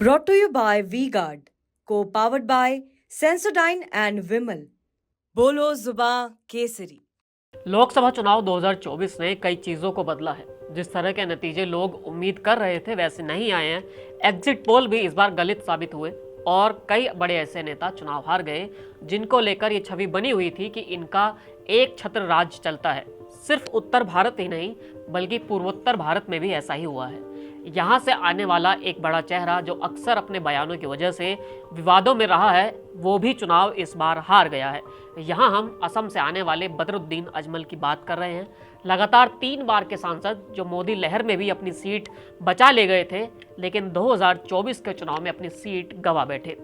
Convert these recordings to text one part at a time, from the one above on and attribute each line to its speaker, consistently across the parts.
Speaker 1: Brought to you by V-Guard, co-powered by Sensodyne and Vimal. बोलो जुबां केसरी।
Speaker 2: लोकसभा चुनाव 2024 ने कई चीजों को बदला है। जिस तरह के नतीजे लोग उम्मीद कर रहे थे वैसे नहीं आए हैं। एग्जिट पोल भी इस बार गलत साबित हुए और कई बड़े ऐसे नेता चुनाव हार गए जिनको लेकर ये छवि बनी हुई थी कि इनका एक छत्र राज चलता है। सिर्फ उत्तर भारत ही नहीं बल्कि पूर्वोत्तर भारत में भी ऐसा ही हुआ है। यहाँ से आने वाला एक बड़ा चेहरा जो अक्सर अपने बयानों की वजह से विवादों में रहा है वो भी चुनाव इस बार हार गया है। यहाँ हम असम से आने वाले बदरुद्दीन अजमल की बात कर रहे हैं। लगातार 3 बार के सांसद जो मोदी लहर में भी अपनी सीट बचा ले गए थे लेकिन 2024 के चुनाव में अपनी सीट गंवा बैठे।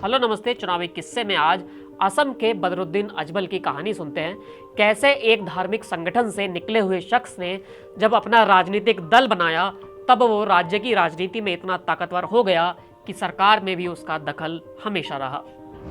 Speaker 2: हेलो नमस्ते, चुनावी किस्से में आज असम के बदरुद्दीन अजमल की कहानी सुनते हैं। कैसे एक धार्मिक संगठन से निकले हुए शख्स ने जब अपना राजनीतिक दल बनाया तब वो राज्य की राजनीति में इतना ताकतवर हो गया कि सरकार में भी उसका दखल हमेशा रहा।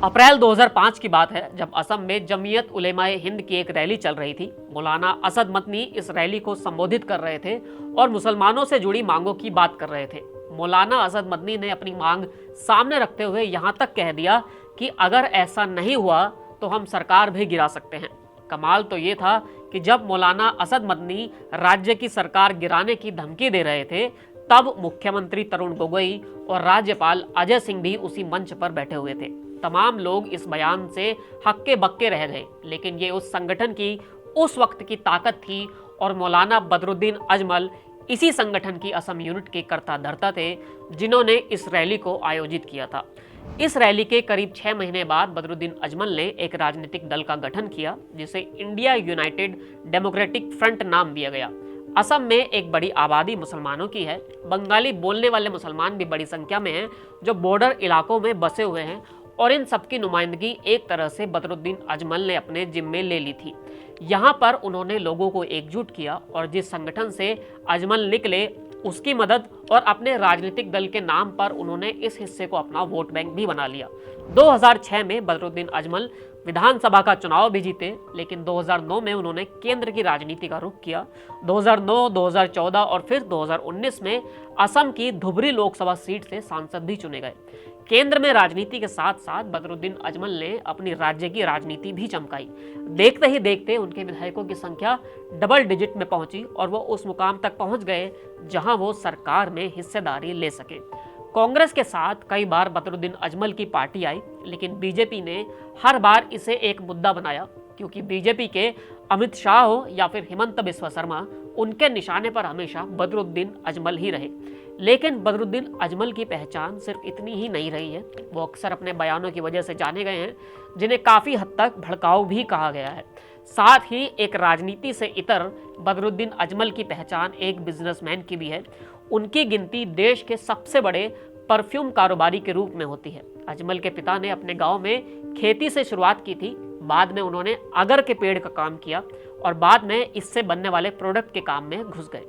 Speaker 2: अप्रैल 2005 की बात है जब असम में जमीयत उलेमाए हिंद की एक रैली चल रही थी। मौलाना असद मदनी इस रैली को संबोधित कर रहे थे और मुसलमानों से जुड़ी मांगों की बात कर रहे थे। मौलाना असद मदनी ने अपनी मांग सामने रखते हुए यहाँ तक कह दिया कि अगर ऐसा नहीं हुआ तो हम सरकार भी गिरा सकते हैं। कमाल तो ये था कि जब मौलाना असद मदनी राज्य की सरकार गिराने की धमकी दे रहे थे तब मुख्यमंत्री तरुण गोगोई और राज्यपाल अजय सिंह भी उसी मंच पर बैठे हुए थे। तमाम लोग इस बयान से हक्के बक्के रह गए, लेकिन ये उस संगठन की उस वक्त की ताकत थी और मौलाना बदरुद्दीन अजमल इसी संगठन की असम यूनिट के कर्ता धर्ता थे जिन्होंने इस रैली को आयोजित किया था। इस रैली के करीब 6 महीने बाद बदरुद्दीन अजमल ने एक राजनीतिक दल का गठन किया जिसे इंडिया यूनाइटेड डेमोक्रेटिक फ्रंट नाम दिया गया। असम में एक बड़ी आबादी मुसलमानों की है। बंगाली बोलने वाले मुसलमान भी बड़ी संख्या में हैं जो बॉर्डर इलाकों में बसे हुए हैं और इन सबकी नुमाइंदगी एक तरह से बदरुद्दीन अजमल ने अपने जिम्मे ले ली थी। यहाँ पर उन्होंने लोगों को एकजुट किया और जिस संगठन से अजमल निकले उसकी मदद और अपने राजनीतिक दल के नाम पर उन्होंने इस हिस्से को अपना वोट बैंक भी बना लिया। 2006 में बदरुद्दीन अजमल विधानसभा का चुनाव भी जीते, लेकिन 2009 में उन्होंने केंद्र की राजनीति का रुख किया। 2009, 2014 और फिर 2019 में असम की धुबरी लोकसभा सीट से सांसद भी चुने गए। केंद्र में राजनीति के साथ साथ बदरुद्दीन अजमल ने अपनी राज्य की राजनीति भी चमकाई। देखते ही देखते उनके विधायकों की संख्या डबल डिजिट में पहुंची और वो उस मुकाम तक पहुंच गए जहां वो सरकार में हिस्सेदारी ले सके। कांग्रेस के साथ कई बार बदरुद्दीन अजमल की पार्टी आई, लेकिन बीजेपी ने हर बार इसे एक मुद्दा बनाया क्योंकि बीजेपी के अमित शाह हो या फिर हिमंत बिस्वा शर्मा, उनके निशाने पर हमेशा बदरुद्दीन अजमल ही रहे। लेकिन बदरुद्दीन अजमल की पहचान सिर्फ इतनी ही नहीं रही है। वो अक्सर अपने बयानों की वजह से जाने गए हैं जिन्हें काफ़ी हद तक भड़काऊ भी कहा गया है। साथ ही एक राजनीति से इतर बदरुद्दीन अजमल की पहचान एक बिजनेसमैन की भी है। उनकी गिनती देश के सबसे बड़े परफ्यूम कारोबारी के रूप में होती है। अजमल के पिता ने अपने गांव में खेती से शुरुआत की थी, बाद में उन्होंने अगर के पेड़ का काम किया और बाद में इससे बनने वाले प्रोडक्ट के काम में घुस गए।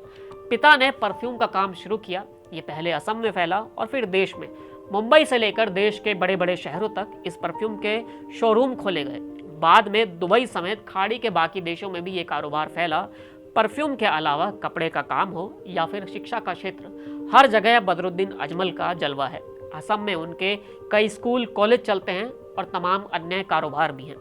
Speaker 2: पिता ने परफ्यूम का काम शुरू किया, ये पहले असम में फैला और फिर देश में। मुंबई से लेकर देश के बड़े बड़े शहरों तक इस परफ्यूम के शोरूम खोले गए। बाद में दुबई समेत खाड़ी के बाकी देशों में भी ये कारोबार फैला। परफ्यूम के अलावा कपड़े का काम हो या फिर शिक्षा का क्षेत्र, हर जगह बदरुद्दीन अजमल का जलवा है। असम में उनके कई स्कूल कॉलेज चलते हैं और तमाम अन्य कारोबार भी हैं।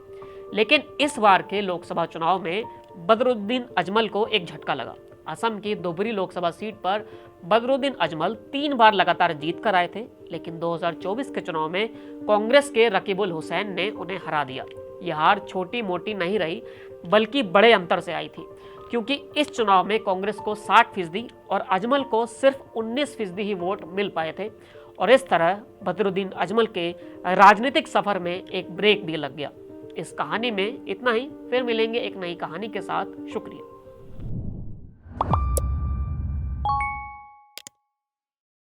Speaker 2: लेकिन इस बार के लोकसभा चुनाव में बदरुद्दीन अजमल को एक झटका लगा। असम की धुबरी लोकसभा सीट पर बदरुद्दीन अजमल 3 बार लगातार जीत कर आए थे, लेकिन 2024 के चुनाव में कांग्रेस के रकीबुल हुसैन ने उन्हें हरा दिया। यह हार छोटी मोटी नहीं रही बल्कि बड़े अंतर से आई थी, क्योंकि इस चुनाव में कांग्रेस को 60% और अजमल को सिर्फ 19% ही वोट मिल पाए थे और इस तरह बदरुद्दीन अजमल के राजनीतिक सफर में एक ब्रेक भी लग गया। इस कहानी में इतना ही, फिर मिलेंगे एक नई कहानी के साथ। शुक्रिया।